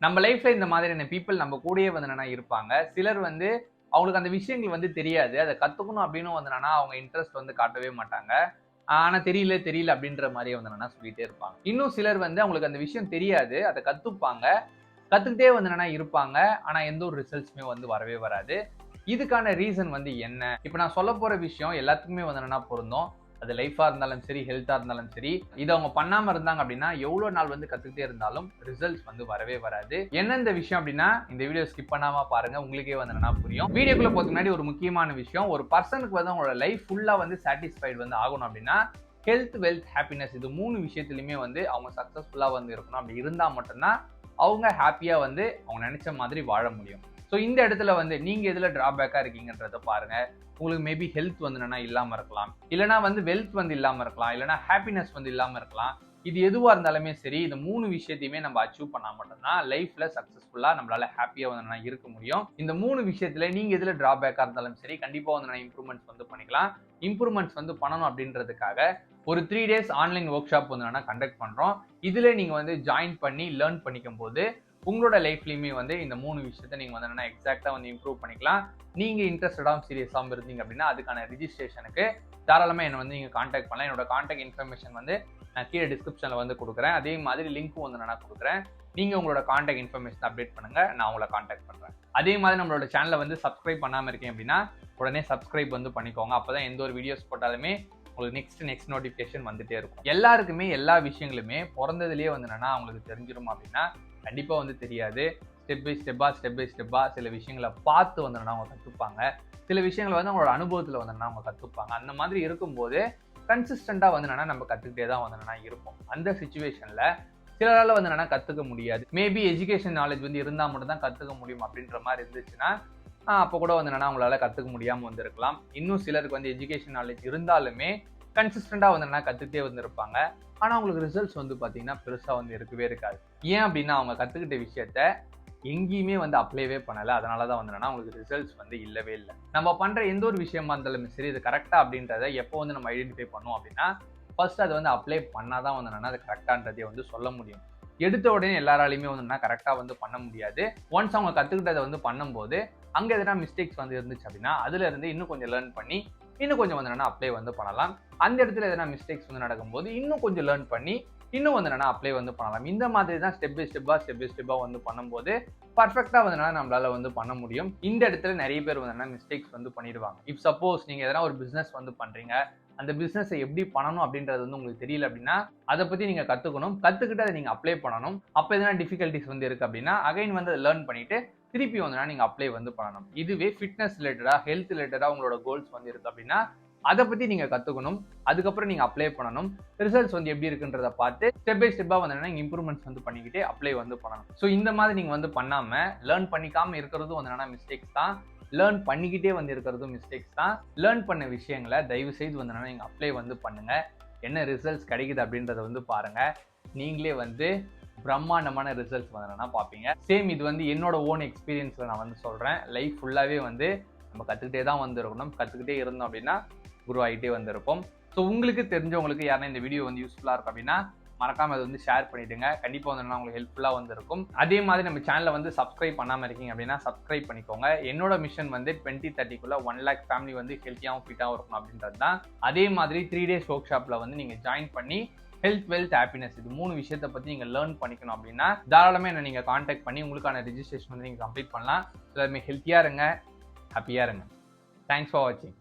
நம்ம லைஃப்ல இந்த மாதிரியான பீப்புள் நம்ம கூடயே வந்து என்னன்னா இருப்பாங்க. சிலர் வந்து அவங்களுக்கு அந்த விஷயங்கள் வந்து தெரியாது. அதை கத்துக்கணும் அப்படின்னு வந்து என்னன்னா அவங்க இன்ட்ரெஸ்ட் வந்து காட்டவே மாட்டாங்க. ஆனா தெரியல தெரியல அப்படின்ற மாதிரியே வந்து என்னன்னா சொல்லிட்டே இருப்பாங்க. இன்னும் சிலர் வந்து அவங்களுக்கு அந்த விஷயம் தெரியாது, அதை கத்துப்பாங்க. கத்துக்கிட்டே வந்து என்னன்னா இருப்பாங்க. ஆனா எந்த ஒரு ரிசல்ட்ஸுமே வந்து வரவே வராது. இதுக்கான ரீசன் வந்து என்ன? இப்ப நான் சொல்ல போற விஷயம் எல்லாத்துக்குமே வந்து என்னன்னா பொருந்தும். அது லைஃபா இருந்தாலும் சரி, ஹெல்த்தா இருந்தாலும் சரி. இத அவங்க பண்ணாம இருந்தாங்க அப்படின்னா, எவ்வளவு நாள் வந்து கத்துக்கிட்டே இருந்தாலும் ரிசல்ட்ஸ் வந்து வரவே வராது. என்ன இந்த விஷயம் அப்படின்னா, இந்த வீடியோ ஸ்கிப் பண்ணாம பாருங்க. உங்களுக்கே வந்து என்னன்னா புரியும். வீடியோக்குள்ள போறதுக்கு முன்னாடி ஒரு முக்கியமான விஷயம். ஒரு பர்சனுக்கு வந்து அவங்களோட லைஃப் ஃபுல்லா வந்து சாட்டிஸ்ஃபைட் வந்து ஆகணும் அப்படின்னா, ஹெல்த், வெல்த், ஹாப்பினஸ் இது 3 விஷயத்திலுமே வந்து அவங்க சக்சஸ்ஃபுல்லா வந்து இருக்கணும். அப்படி இருந்தா மட்டும்தான் அவங்க ஹாப்பியா வந்து அவங்க நினைச்ச மாதிரி வாழ முடியும். ஸோ இந்த இடத்துல வந்து நீங்க எதுல டிராபேக்கா இருக்கீங்கன்றத பாருங்க. உங்களுக்கு மேபி ஹெல்த் வந்து என்னன்னா இல்லாம இருக்கலாம், இல்லைனா வந்து வெல்த் வந்து இல்லாம இருக்கலாம், இல்லைனா ஹாப்பினஸ் வந்து இல்லாம இருக்கலாம். இது எதுவா இருந்தாலுமே சரி, இந்த 3 விஷயத்தையுமே நம்ம அச்சீவ் பண்ணா மட்டும்தான் லைஃப்ல சக்சஸ்ஃபுல்லா நம்மளால ஹாப்பியா வந்து இருக்க முடியும். இந்த 3 விஷயத்துல நீங்க எதுல டிராபேக்கா இருந்தாலும் சரி, கண்டிப்பா வந்து இம்ப்ரூவ்மெண்ட்ஸ் வந்து பண்ணிக்கலாம். இம்ப்ரூவ்மெண்ட்ஸ் வந்து பண்ணணும் அப்படின்றதுக்காக ஒரு 3 டேஸ் ஆன்லைன் ஒர்க் ஷாப் வந்து கண்டக்ட் பண்றோம். இதுல நீங்க வந்து ஜாயின் பண்ணி லேர்ன் பண்ணிக்கும் போது உங்களோட லைஃப்லயுமே வந்து இந்த 3 விஷயத்தை நீங்க வந்து எக்ஸாக்டா வந்து இம்ப்ரூவ் பண்ணிக்கலாம். நீங்க இன்ட்ரெஸ்டடாகவும் சீரியஸாகவும் இருந்தீங்க அப்படின்னா அதுக்கான ரிஜிஸ்ட்ரேஷனுக்கு தாராளமா என்ன வந்து நீங்க கான்டாக்ட் பண்ணலாம். என்னோட கான்டாக்ட் இன்ஃபர்மேஷன் வந்து நான் கீழே டிஸ்கிரிப்ஷன்ல வந்து கொடுக்குறேன். அதே மாதிரி லிங்க்கும் வந்து நான் கொடுக்குறேன். நீங்க உங்களோட கான்டாக்ட் இன்ஃபர்மேஷன் அப்டேட் பண்ணுங்க, நான் உங்களை கான்டாக்ட் பண்றேன். அதே மாதிரி நம்மளோட சேனலை வந்து சப்ஸ்கிரைப் பண்ணாம இருக்கீங்க அப்படின்னா உடனே சப்ஸ்கிரைப் வந்து பண்ணிக்கோங்க. அப்பதான் எந்த ஒரு வீடியோஸ் போட்டாலுமே உங்களுக்கு நெக்ஸ்ட் நோட்டிபிகேஷன் வந்துட்டே இருக்கும். எல்லாருக்குமே எல்லா விஷயங்களுமே பிறந்ததுலேயே வந்து என்னன்னா அவங்களுக்கு தெரிஞ்சிடும் அப்படின்னா கண்டிப்பா வந்து தெரியாது. ஸ்டெப் பை ஸ்டெப்பா சில விஷயங்களை பார்த்து வந்து அவங்க கத்துப்பாங்க. சில விஷயங்களை வந்து அவங்களோட அனுபவத்துல வந்து அவங்க கத்துப்பாங்க. அந்த மாதிரி இருக்கும்போது கன்சிஸ்டண்டா வந்து நம்ம கத்துக்கிட்டே தான் வந்து இருப்போம். அந்த சிச்சுவேஷன்ல சிலரால வந்து கத்துக்க முடியாது. மேபி எஜுகேஷன் நாலேஜ் வந்து இருந்தா மட்டும் தான் கத்துக்க முடியும் அப்படின்ற மாதிரி இருந்துச்சுன்னா அப்போ கூட வந்து அவங்களால கத்துக்க முடியாம வந்து இருக்கலாம். இன்னும் சிலருக்கு வந்து எஜுகேஷன் நாலேஜ் இருந்தாலுமே கன்சிஸ்டண்டா வந்து கத்துக்கிட்டே வந்து இருப்பாங்க. ஆனா அவங்களுக்கு ரிசல்ட்ஸ் வந்து பாத்தீங்கன்னா பெருசா வந்து இருக்கவே இருக்காது. ஏன் அப்படின்னா அவங்க கத்துக்கிட்ட விஷயத்த எங்கேயுமே வந்து அப்ளைவே பண்ணல. அதனாலதான் வந்து அவங்களுக்கு ரிசல்ட்ஸ் வந்து இல்லவே இல்லை. நம்ம பண்ற எந்த ஒரு விஷயமா இருந்தாலும் சரி, இது கரெக்டா அப்படின்றத எப்போ வந்து நம்ம ஐடென்டிஃபை பண்ணோம் அப்படின்னா ஃபர்ஸ்ட் அது வந்து அப்ளை பண்ணாதான் வந்து அது கரெக்டான்றதே வந்து சொல்ல முடியும். எடுத்த உடனே எல்லாராலையுமே வந்து கரெக்டா வந்து பண்ண முடியாது. ஒன்ஸ் அவங்க கத்துக்கிட்டதை வந்து பண்ணும்போது அங்க எதனா மிஸ்டேக்ஸ் வந்து இருந்துச்சு அப்படின்னா அதுல இருந்து இன்னும் கொஞ்சம் லேர்ன் பண்ணி இன்னும் கொஞ்சம் வந்து அப்ளை வந்து பண்ணலாம். அந்த இடத்துல எதனா மிஸ்டேக்ஸ் வந்து நடக்கும்போது இன்னும் கொஞ்சம் லேர்ன் பண்ணி இன்னும் வந்து அப்ளை வந்து பண்ணலாம். இந்த மாதிரி தான் ஸ்டெப் பை ஸ்டெப்பா வந்து பண்ணும்போது பர்ஃபெக்டா வந்து நம்மளால வந்து பண்ண முடியும். இந்த இடத்துல நிறைய பேர் வந்து மிஸ்டேக்ஸ் வந்து பண்ணிடுவாங்க. இப் சப்போஸ் நீங்க எதனா ஒரு பிசினஸ் வந்து பண்றீங்க, அந்த பிசினஸ் எப்படி பண்ணணும் அப்படின்றது வந்து உங்களுக்கு தெரியல அப்படின்னா அதை பத்தி நீங்க கத்துக்கணும். கத்துக்கிட்டு அதை நீங்க அப்ளை பண்ணணும். அப்ப எதனா டிஃபிகல்டிஸ் வந்து இருக்கு அப்படின்னா அகைன் வந்து அதை லேர்ன் பண்ணிட்டு திருப்பி வந்து நீங்க அப்ளை வந்து பண்ணணும். இதுவே ஃபிட்னஸ் ரிலேட்டடா ஹெல்த் ரிலேட்டடா உங்களோட கோல்ஸ் வந்து இருக்கு அப்படின்னா அதை பத்தி நீங்க கத்துக்கணும். அதுக்கப்புறம் நீங்க அப்ளை பண்ணணும். ரிசல்ட்ஸ் வந்து எப்படி இருக்குன்றத பார்த்து ஸ்டெப் பை ஸ்டெப்பா வந்து இம்ப்ரூவ்மெண்ட்ஸ் வந்து பண்ணிக்கிட்டே அப்ளை வந்து பண்ணணும். ஸோ இந்த மாதிரி நீங்க வந்து பண்ணாம லேர்ன் பண்ணிக்காம இருக்கிறதும் வந்து மிஸ்டேக்ஸ் தான். லேர்ன் பண்ணிக்கிட்டே வந்து இருக்கிறதும் மிஸ்டேக்ஸ் தான். லேர்ன் பண்ண விஷயங்களை தயவு செய்து வந்து நீங்க அப்ளை வந்து பண்ணுங்க. என்ன ரிசல்ட்ஸ் கிடைக்குது அப்படின்றத வந்து பாருங்க. நீங்களே வந்து பிரம்மாண்டமான ரிசல்ட்ஸ் வந்து பார்ப்பீங்க. சேம் இது வந்து என்னோட ஓன் எக்ஸ்பீரியன்ஸ்ல நான் வந்து சொல்றேன். லைஃப் ஃபுல்லாவே வந்து நம்ம கத்துக்கிட்டே தான் வந்து இருக்கணும். கத்துக்கிட்டே இருந்தோம் அப்படின்னா குரு ஆகிட்டே வந்திருப்போம். ஸோ உங்களுக்கு தெரிஞ்சவங்களுக்கு யாருன்னா இந்த வீடியோ வந்து யூஸ்ஃபுல்லா இருக்கும் அப்படின்னா மறக்காம அதை வந்து ஷேர் பண்ணிடுங்க. கண்டிப்பா வந்து உங்களுக்கு ஹெல்ப்ஃபுல்லா வந்து இருக்கும். அதே மாதிரி நம்ம சேனலை வந்து சப்ஸ்கிரைப் பண்ணாம இருக்கீங்க அப்படின்னா சப்ஸ்கிரைப் பண்ணிக்கோங்க. என்னோட மிஷன் வந்து 2030 1 lakh ஃபேமிலி வந்து ஹெல்த்தியாகவும் ஃபிட்டாகவும் இருக்கணும் அப்படின்றது தான். அதே மாதிரி 3 டேஸ் ஒர்க் ஷாப்ல வந்து நீங்க ஜாயின் பண்ணி ஹெல்த், வெல்த், ஹாப்பினஸ் இது 3 விஷயத்தை பத்தி நீங்க லேர்ன் பண்ணிக்கணும் அப்படின்னா தாராளமா என்ன நீங்க கான்டாக்ட் பண்ணி உங்களுக்கான ரெஜிஸ்ட்ரேஷன் வந்து நீங்க கம்ப்ளீட் பண்ணலாம். எல்லாருமே ஹெல்த்தியா இருங்க, ஹாப்பியா இருங்க. தேங்க்ஸ் ஃபார் வாட்சிங்.